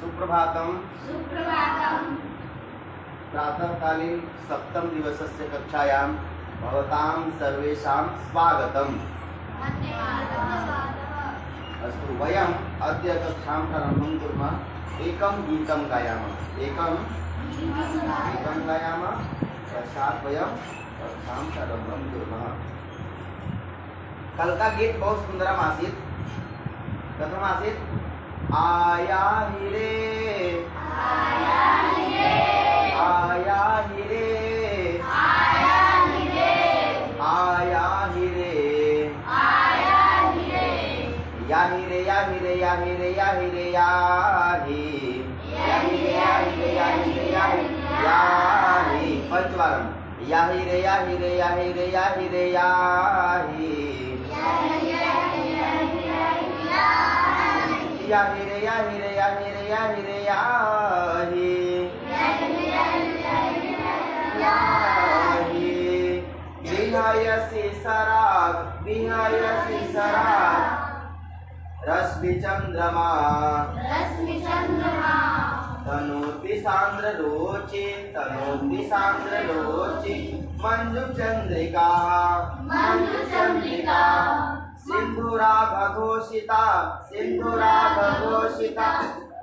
सुप्रभातम। सुप्रभातम। प्रातःकालीन सप्तम दिवसस्य कक्षायां भवतां सर्वेषां स्वागतम्। अस्तु, वयम् अद्य कक्षां प्रारम्भं कुर्मः। एकं गीतं गायामः। पश्चात् वयं कक्षां प्रारम्भं कुर्मः। कल का गीत बहुत सुंदरम आसीत्। कथम आसीत्? आया ही रे, आया ही रे, आया ही रे, आया ही रे, आया ही रे, आया ही रे, या ही रे, या ही रे, या ही रे, या ही रे, या ही, या ही रे, या ही रे, या ही रे, या ही, या ही। पंचवारम। या ही रे, या ही रे, या ही रे, या ही रे, या ही, या ही रे, या ही रे, या ही रे, या ही रे, या ही, विहायसि सराग, विहायसि सराग, रश्मि चंद्रमा, रश्मि चंद्रमा, तनोति सांद्र रोचि, तनोति सांद्र रोचि, मंजु चंद्रिका, मंजु चंद्रिका, सिंधुराग घोषिता, सिंधुराग घोषिता,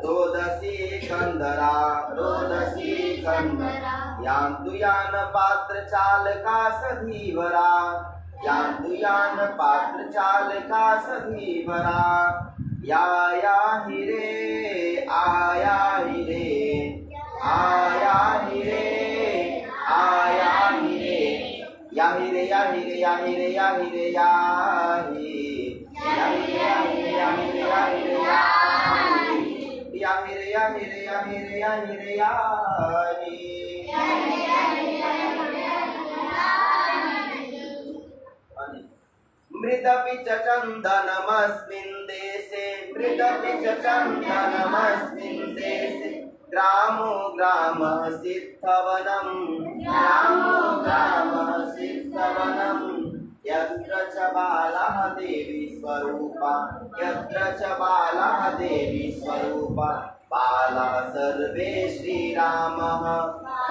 रोदसी कंदरा, रोदसी कंदरा, यान्तु यान पात्र चालका सधीवरा, यान्तु यान पात्र चालका सधीवरा, या ही रे, आया ही रे, आया ही रे, आया ही रे, या ही रे, या ही रे, या ही रे, या ही रे, या ही, या ही रे, या ही रे, या ही रे, या ही रे, या ही, या ही रे, या ही रे, या ही रे, या ही रे, या ही, मृदपि च चन्दनमस्मिन् देशे, मृदपि च चन्दनमस्मिन् देशे, ग्रामो ग्रामः सिद्धवनं, ग्रामो ग्रामः सिद्धवनं, यत्र च बालः देवी स्वरूपा, यत्र च बालः देवी स्वरूपा, बालः सर्वे श्रीरामः,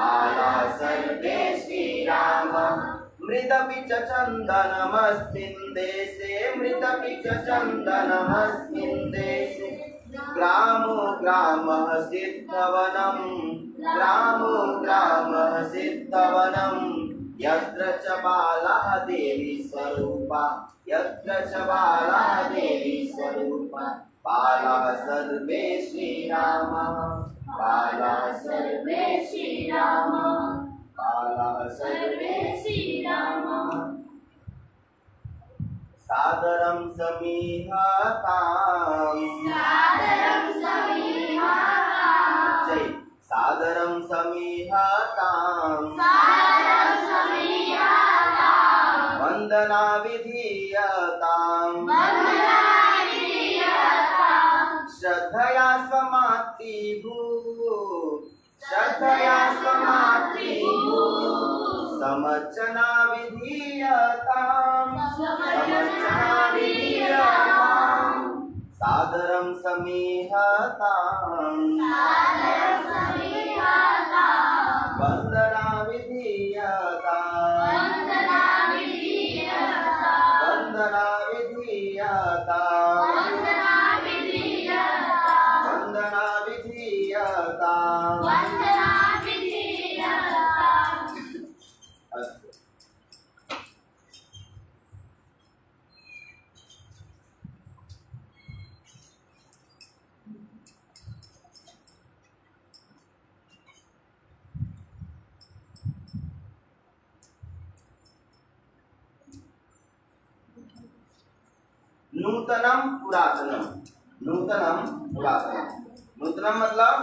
बालः सर्वे श्रीरामः। मृदपि च चन्दनमस्मिन् देशे, मृदपि च चन्दनमस्मिन् देशे, ग्रामो ग्रामः सिद्धवनं, ग्रामो ग्रामः सिद्धवनं, यत्र च बालः देवी स्वरूपा, यत्र च बालः देवी स्वरूपा, बालः सर्वे श्रीरामः, बालः सर्वे श्रीरामः, बालः सर्वे श्रीरामः। सादरं समीहताम्, सादरं समीहताम्, जय, सादरं समीहताम्, सादरं समीहताम्, वन्दना विधीयताम्, वन्दना विधीयताम्, श्रद्धया स्वमातृभू, श्रद्धया स्वमातृभू, समर्चना विधीयताम्, समर्चना विधीयताम्, सादरं समीहताम्, सादरं समीहताम्, वन्दना विधीयताम्, वन्दना विधीयताम्, वन्दना विधीयताम्, वन्दना विधीयताम्, वन्दना विधीयताम्। वन्दना विधीयताम्। अस्तु, नूतनम पुरातनम, नूतनम पुरातनम, नूतनम मतलब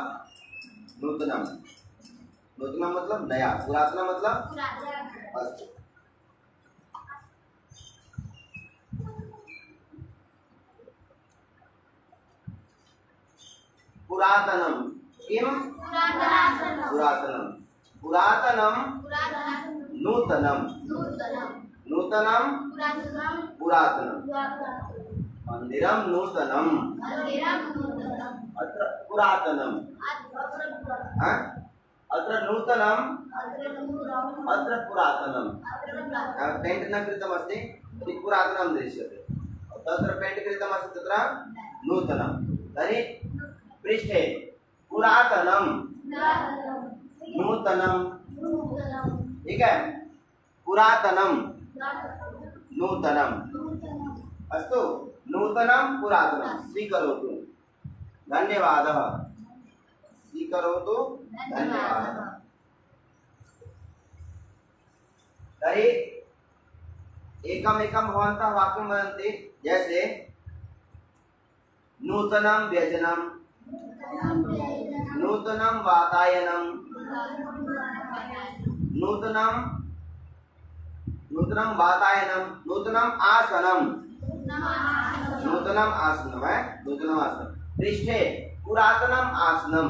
नूतनम, नूतनम मतलब नया, पुरातनम मतलब अस्तु। पुरातनम किम? पुरातनम, पुरातनम, पुरातनम नूतनम, नूतनम, नूतनम पुरातनम, पुरातनम। पुरातनम। ध्यान मंदिरम नूतनम, अत्र पुरातनम, हाँ? अत्र नूतनम, अत्र पुरातनम, पेंट न कृतमस्ति तर्हि पुरातनं दृश्यते, तत्र पेंट कृतमस्ति तत्र नूतनं, तर्हि पृष्ठे पुरातनं नूतनं, ठीक है, पुरातनं नूतनं, अस्तु, नूतनं पुरातनं स्वीकरोतु, धन्यवादः, स्वीकरोतु, धन्यवादः। तर्हि एकमेकं भवन्तः वाक्यं वदन्ति, जैसे नूतनं व्यजनं, नूतनं वातायनं, नूतनं वातायनं, नूतनम आसनम, नूतनम आसनम है, नूतनम आसनम, पृष्ठे पुरातनम आसनम,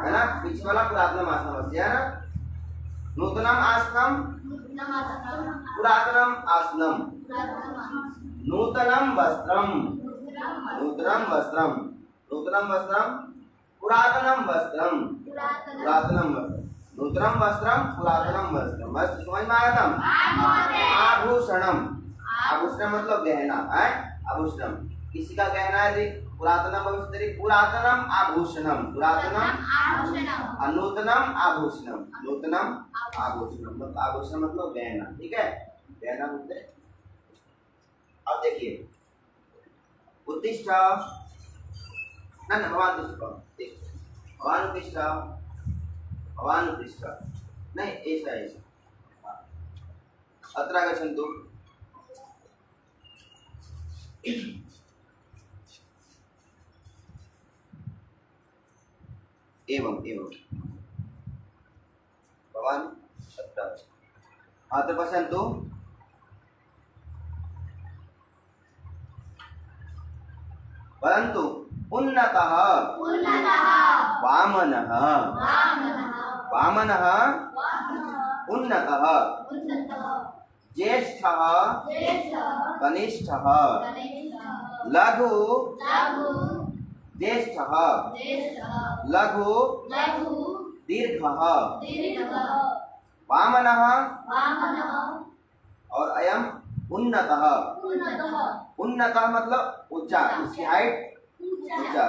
है ना, पीछे वाला पुरातनम आसनम है ना, नूतनम आसनम, पुरातनम आसनम, नूतनम वस्त्रम, नूतनम वस्त्रम, नूतनम वस्त्रम, पुरातनम वस्त्रम, पुरातनम वस्त्रम, नूतनम वस्त्रम, पुरातनम वस्त्रम, मस्त समझ में आया? आभूषणम, आभूषण मतलब गहना है, आभूषणम किसी का गहना है, पुरातनम भविष्य, पुरातनम आभूषणम, पुरातनम नूतनम आभूषणम, नूतनम आभूषणम, मतलब आभूषण मतलब गहना, ठीक है, गहना बोलते हैं। अब देखिए उत्तिष्ठ, न भवान उत्तिष्ठ, भवान उत्तिष्ठ, भवान उत्तिष्ठ, नहीं ऐसा ऐसा, अत्र आगच्छन्तु, एवं एवं, भवान अत्र, अत्र पश्यन्तु, परन्तु उन्नतः वामनः, वामनः उन्नतः, ज्येष्ठः कनिष्ठः, लघु ज्येष्ठः, लघु दीर्घः, वामनः और अयम उन्नतः, उन्नतः मतलब ऊंचा, उसकी हाइट ऊंचा,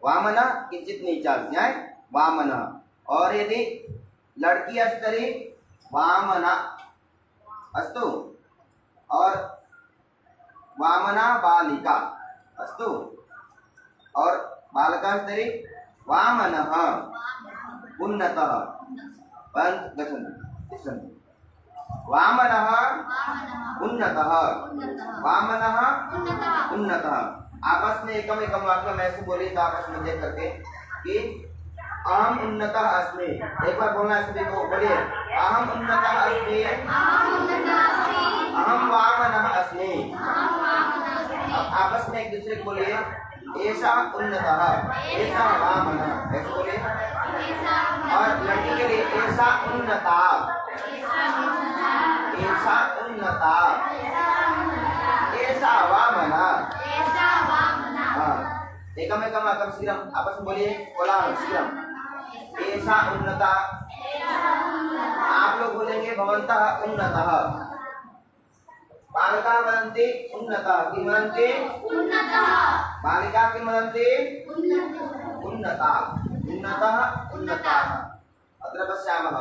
वामनः किंचित नीचा है, वामनः, और यदि लड़की अस्ति वामना अस्तु, और वामना बालिका अस्तु, और बालका अस्ति वामनः उन्नतः, गच्छन्तु, वामनः उन्नतः, वामनः उन्नतः, आपस में एकम एकम वाक्य में ऐसे बोलिए तो आपस में देख करके कि अहम उन्नतः अस्मि, एक बार बोलना है सभी को, बोलिए अहम उन्नतः अस्मि, अहम वामनः अस्मि, आपस में एक दूसरे को बोलिए ऐसा उन्नतः, ऐसा वामनः, ऐसे बोलिए, और लड़की के लिए ऐसा उन्नता, ऐसा उन्नता, ऐसा वामनः, हाँ, एकम एकम आकम शीघ्रम आपस में बोलिए, बोला शीघ्रम, ऐसा उन्नता, आप लोग बोलेंगे भवन्तः उन्नतः, बालिका वदन्ति उन्नतः, किं वदन्ति बालिका, किं वदन्ति उन्नता, उन्नतः उन्नताः, अत्र पश्यामः,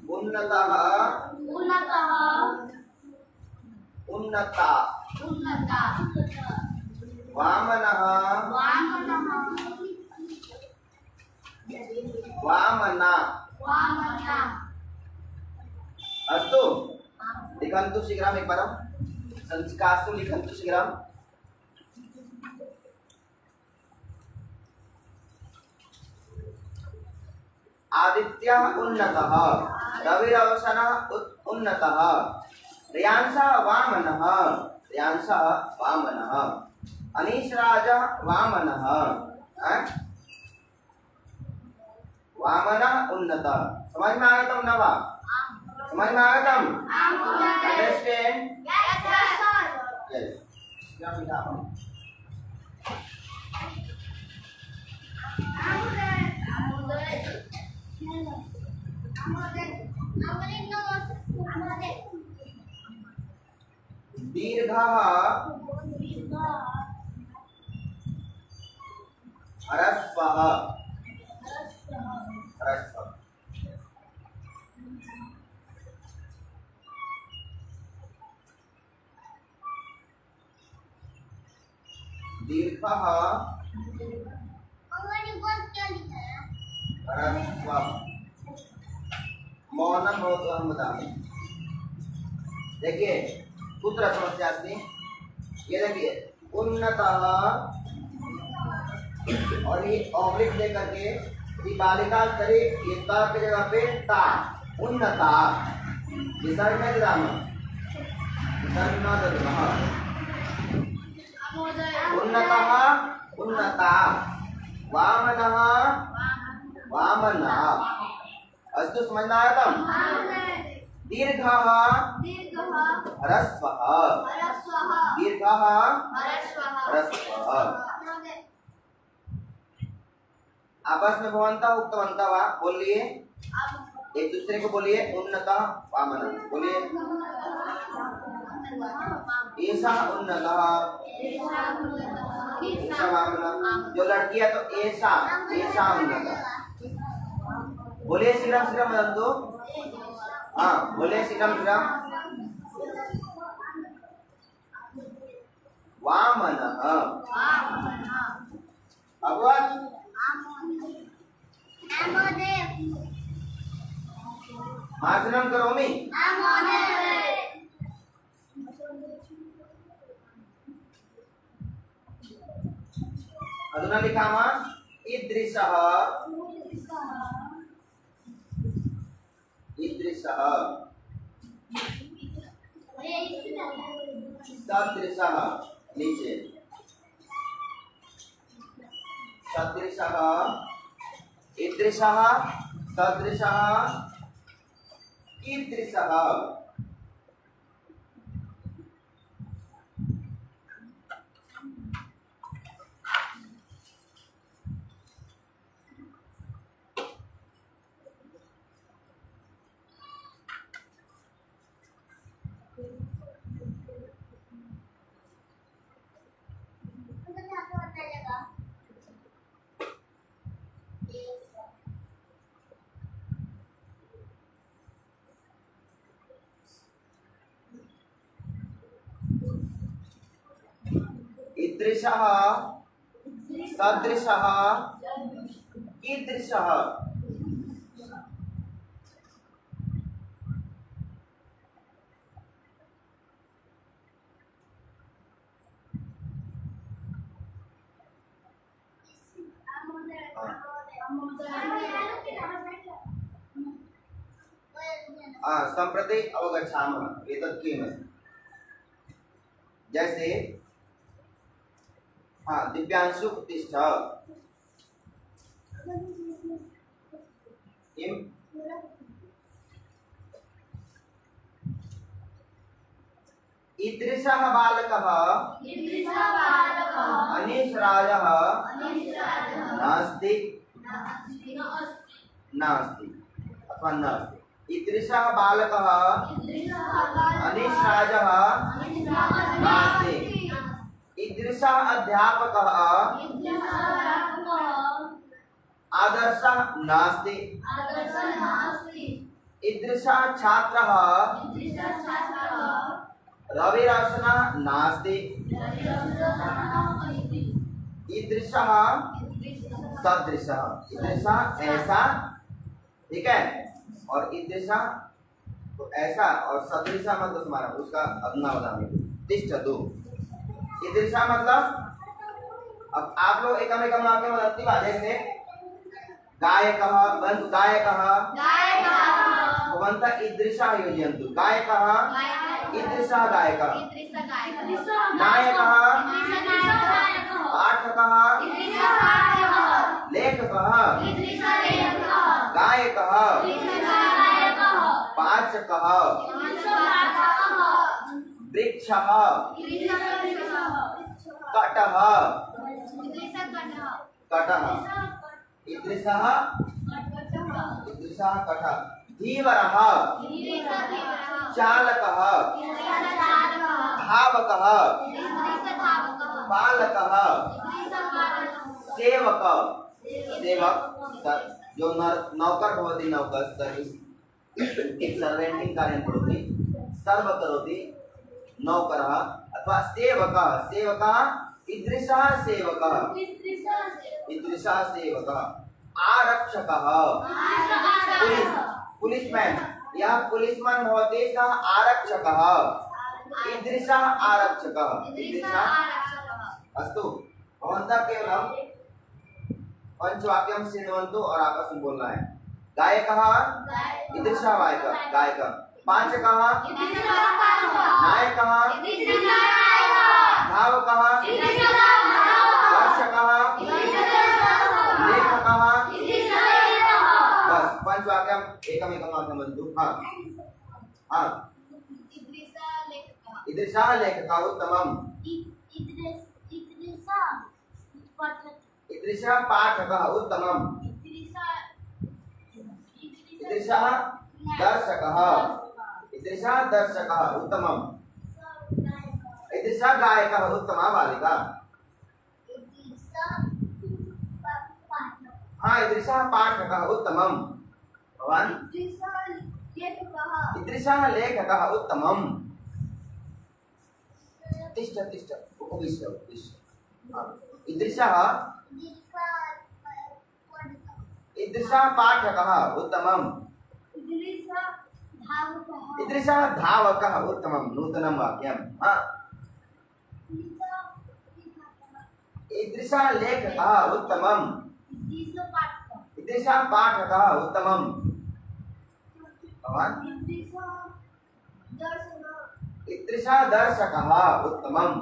उन्नतः उन्नता, वामनः वामना, अस्तु, लिखन्तु शीघ्रम् एकवारं, संस्कास्तु लिखन्तु शीघ्रम्, आदित्यः उन्नतः, रविरवसनः उन्नतः, रियांशः वामनः, रियांशः वामनः, अनीशराजः वामनः, वामनः उन्नतः। समझ में आगतम न वा? समझ में आगतम? अंडरस्टैंड? यस। क्या लिखा है? दीर्घः ह्रस्वः। ह्रस्वः। दीर्घः ह्रस्वः। मौनं भवतु अहं वदामि। देखिए कुत्र समस्या अस्ति? ये देखिए उन्नतः और ये ऑब्लिक दे करके ये बालिका स्तरी ये त की जगह पे ता उन्नता विसर्ग में विराम विसर्ग न दद्मः उन्नतः उन्नता वामनः वामनः। अस्तु समझ में आया तम? दीर्घः ह्रस्वः। दीर्घः ह्रस्वः। आपस में भवन्तः उक्तवन्तः वा? बोलिए एक दूसरे को बोलिए उन्नतः वामनः। बोलिए ऐसा उन्नतः ऐसा वामनः। जो लड़की है तो ऐसा ऐसा उन्नतः। बोलिए श्रीराम श्रीराम बंधु। हाँ बोलिए श्रीराम श्रीराम। वामनः अभवत्। भाषणं करोमि। अधुना लिखामः ईदृशः ईदृशः सदृशः। नीचे सदृशः ईदृशः सदृशः कीदृशः। ईदृशः सदृशः कीदृशः। सम्प्रति अवगच्छामः एतत् किमस्ति। जैसे हाँ दिव्यांशु उत्तिष्ठ। ईदृशः बालकः अनीशराजः नास्ति नास्ति अथवा नास्ति। ईदृशः बालकः अनीशराजः नास्ति। ईदृशः अध्यापकः आदर्शः नास्ति। ईदृशः छात्रः रविरसनः नास्ति। ईदृशः सदृशः। ईदृशः ऐसा, ठीक है, और ईदृशः तो ऐसा, और सदृशः मतलब तुम्हारा उसका अपना बता तिष्ठतु। ईदृशः मतलब अब आप लोग एकम एकम वाक्य वदन्ति वा? जैसे गायकः बन्तु गायकः भवन्तः ईदृशः योजयन्तु। गायकः ईदृशः गायकः। नायकः पाठकः लेखकः गायकः पाचकः वृक्षः कटः कटः ईदृशः कटः धीवरः चालकः धावकः बालकः सेवक जो नौकर भवति नौकर सर्विस सर्वेंटिंग कार्यं करोति सर्व करोति नौकरः अथवा सेवकः ईदृशः सेवकः आरक्षकः पुलिसमैन यह पुलिसमैन भवति सः आरक्षकः ईदृशः आरक्षकः अस्तु भवन्तः केवलं पंचवाक्यं शृण्वन्तु और आपस में बोलना है गायकः ईदृशः गायकः पाचकः नायकः धावकः दर्शकः लेखकः बस पंचवाक्यं एकमेकं वाक्यं वदन्तु हाँ ईदृशः लेखकः उत्तमम् ईदृशः पाठकः उत्तमम् ईदृशः दर्शकः उत्तमम् ईदृशः गायकः उत्तमा बालिका हाँ ईदृशः पाठकः उत्तमम् भवान् ईदृशः लेखकः उत्तमम् तिष्ठ उपविश्य ईदृशः पाठकः उत्तमम् ईदृशः धावकः उत्तमं नूतनं वाक्यं ईदृशः लेखकः उत्तमम् ईदृशः पाठकः उत्तमम् भवान् ईदृशः दर्शकः उत्तमम्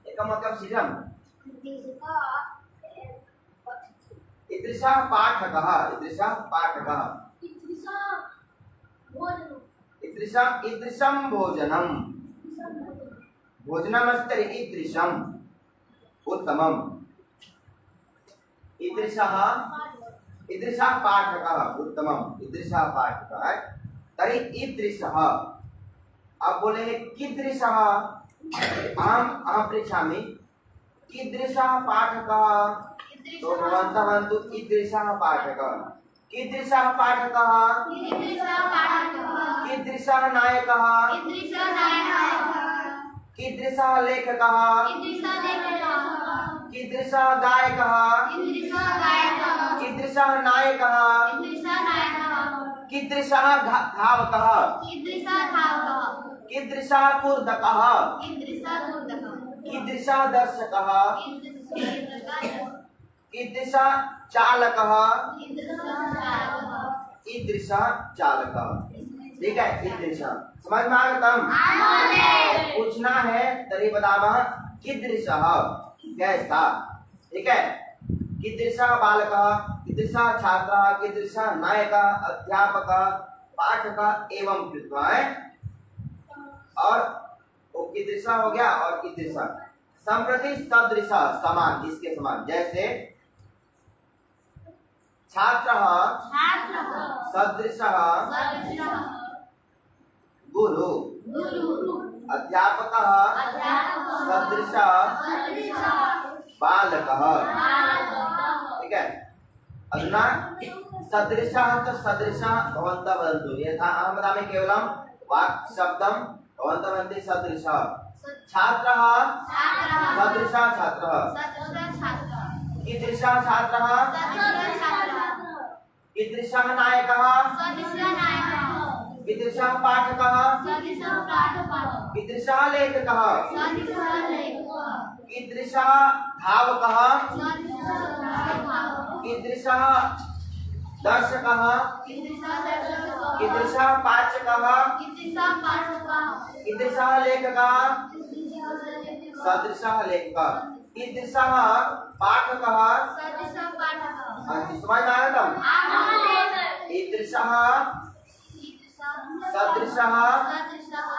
एकं वाक्यं शीघ्रम् ईदृशः पाठकः ईदृशं भोजनं भोजनमस्ति ईदृशम् उत्तमम् ईदृशः पाठकः उत्तमम् ईदृशः पाठकः तर्हि ईदृशः अब बोले कीदृशः अहं पृच्छामि कीदृशः पाठकः तो भवन्तः वदन्तु कीदृशः पाठकः कीदृशः नायकः कीदृशः लेखकः कीदृशः गायकः कीदृशः नायकः कीदृशः धावकः कीदृशः कूर्दकः कीदृशः दर्शकः कीदृशः चालकः ईदृशः चालकः ठीक है ईदृशः समझ में आगतम् पूछना है तर्हि वदामः कीदृशः कैसा ठीक है कीदृशः बालकः कीदृशः छात्रः कीदृशः नायकः अध्यापकः पाठकः एवं कृत्वा और वो कीदृशः हो गया और कीदृशः संप्रति सदृशः समान इसके समान जैसे छात्रः सदृशः गुरु अध्यापकः सदृशः बालकः ठीक है अधुना सदृशः तो सदृशः भवन्तः वदन्तु यथा अहं वदामि केवलं वाक् शब्दं भवन्तः वदन्ति सदृशः छात्रः सदृशः छात्रः कीदृशः छात्रः कीदृशः नायकः कीदृशः पाठकः कीदृशः लेखकः कीदृशः धावकः कीदृशः दर्शकः कीदृशः पाचकः कीदृशः लेखकः सदृशः लेखकः कीदृशः पाठकः सदृशः पाठकः अस्ति समाधानम् आम् महोदय ईदृशः सदृशः सदृशः सदृशः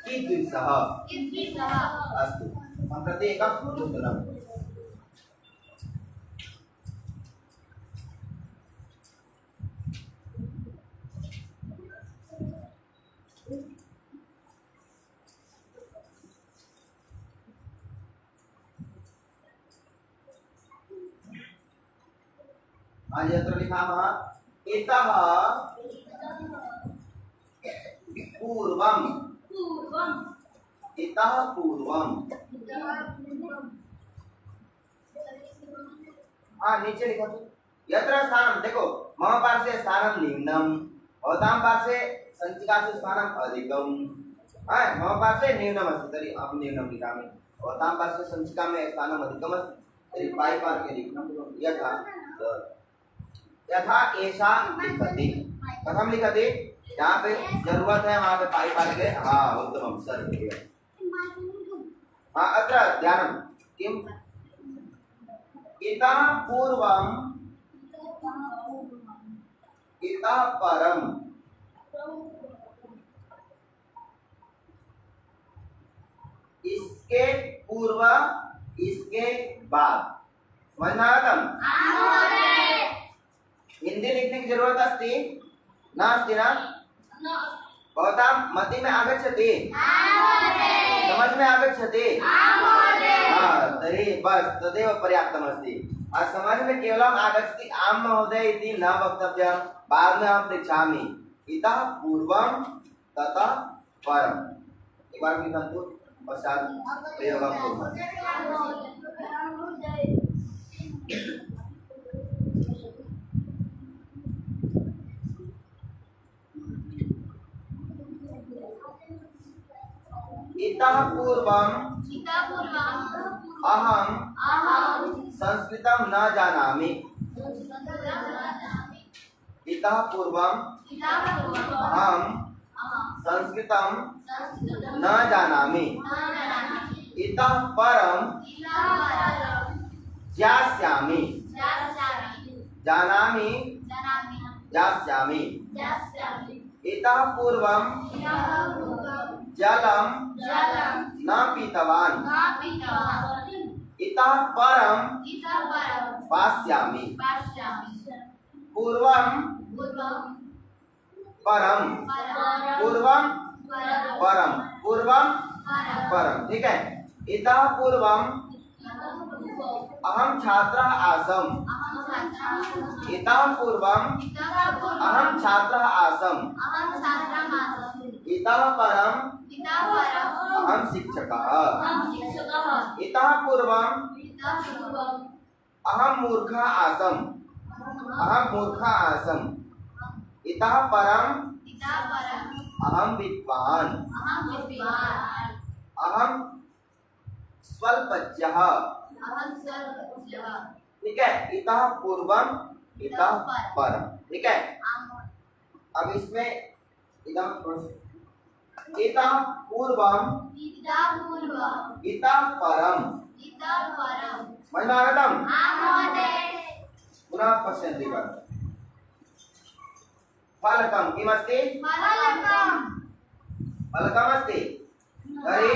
कीदृशः कीदृशः अस्तु सम्प्रति एकं नूतनम् आज यत्र लिखामः इतः पूर्वम् पूर्वम् इतः पूर्वम् नीचे लिखो तो यत्र स्थानं देखो मम पार्श्वे स्थानं निम्नम् भवतां पार्श्वे सञ्चिकासु स्थानम् अधिकम् मम पार्श्वे न्यूनम् अस्ति तर्हि अहं न्यूनं लिखामि भवतां पार्श्वे सञ्चिकायां स्थानम् अधिकम् अस्ति तर्हि पारिपार्श्वे लिखनं यथा यथा ऐसा लिखति कथं लिखति जहाँ पे जरूरत है वहाँ पे पारिपार्श्वे उत्तमं सर अत्र ध्यानं किम् इतः पूर्वम् इतः परम् इसके पूर्व इसके बाद समझ में आया आम् महोदय हिंदी लिखने की जरूरत अस्ति नास्ति न भवतां मति में आगच्छति समझ में आगच्छति तर्हि बस तदेव पर्याप्तमस्ति समझ में केवलम् आगच्छति आम् महोदय इति न वक्तव्यं बाद में अहं पृच्छामि इतः पूर्वं ततः परम् एकवारं लिखन्तु पश्चात् प्रयोगं कुर्मः इतः पूर्वम् अहं संस्कृतं न जानामि इतः पूर्वम् अहं संस्कृतं न जानामि इतः परं ज्ञास्यामि जानामि ज्ञास्यामि इतः पूर्वं जलं न पीतवान् इतः परं पास्यामि पूर्वं परं पूर्वं परं पूर्वं परं ठीक है इतः पूर्वं अहं छात्रः आसम् इतः पूर्वं अहं छात्रः आसम् इतः परं अहं शिक्षकः इतः पूर्वं अहं मूर्खः आसम् इतः परं अहं विद्वान् अहं स्वल्पज्ञः ठीक है इतः पूर्वं इतः परं ठीक है अब इसमें इतः पूर्वं इतः परं समझ में आगतम् पुनः पश्यन्ति फलकं किमस्ति फलकमस्ति तर्हि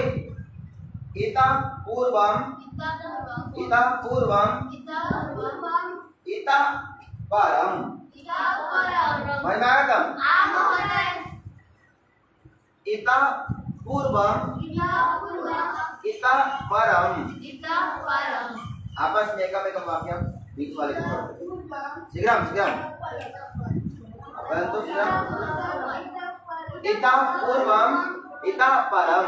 इतः पूर्वं इतः परं समझ में आगतम् इतः पूर्वं इतः परं आपस में एकमेकं वाक्यं बीच वाले को शीघ्रं परन्तु शीघ्रं इतः पूर्वं इतः परं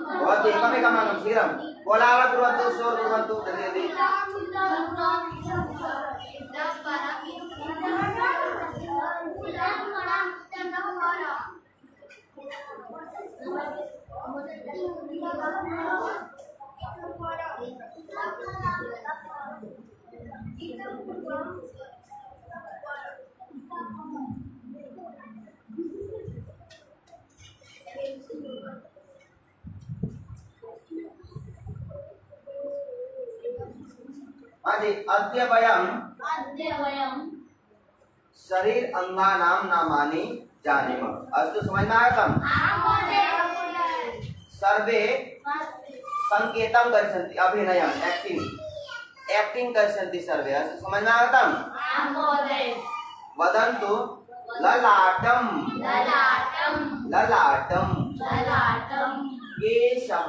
भवति एकमेकं वाक्यं शीघ्रं कोलाहलं कुर्वन्तु शोर कुर्वन्तु जल्दी अद्य वयम् अद्य वयं शरीर अंगानां नामानि जानीम। अस्तु, समझ में आगतम्? महोदय सर्वे संकेतं गच्छन्ति, अभिनयम्, एक्टिंग गच्छन्ति सर्वे। अस्तु, समझ में आगतम्? महोदय वदन्तु ललाटं ललाटं ललाटं ललाटं केशः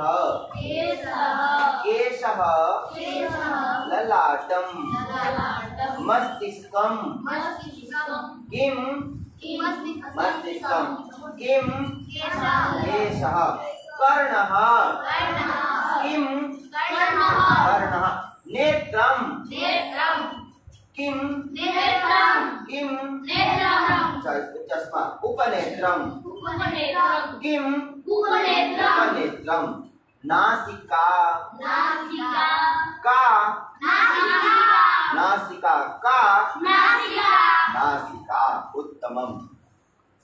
केशः केशः केशः ललाटं ललाटं मस्तिष्कं मस्तिष्कं किं मस्तिष्कं किं केशः केशः कर्णः कर्णः किं कर्णः कर्णः नेत्रं नेत्रं किं नेत्रं किं नेत्रं चश्मा उपनेत्रं उपनेत्रं किं उपनेत्रं उपनेत्रं नासिका नासिका का नासिका नासिका का नासिका नासिका उत्तमम्।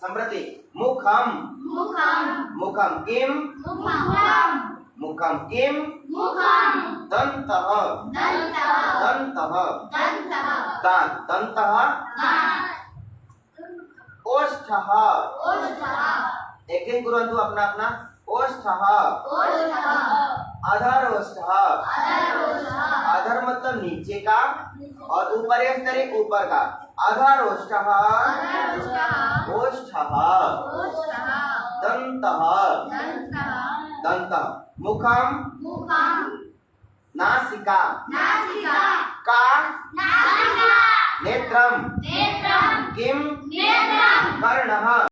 सम्प्रति मुखं मुखं मुखं किं मुखं मुखं किं मुखं दन्तः दन्तः दन्तः दन्तः दांत दन्तः दांत ओष्ठः ओष्ठः एक कुर्वन्तु अपना अपना ओष्ठः ओष्ठः अधर ओष्ठः अधरोष्ठः अधर मतलब नीचे का और ऊपर एक तरह ऊपर का अधर ओष्ठः अधरोष्ठः ओष्ठः ओष्ठः दन्तः दन्तः दन्तः मुखं मुखं नासिका नासिका का नासिका नेत्रं नेत्रं किं नेत्रं कर्णः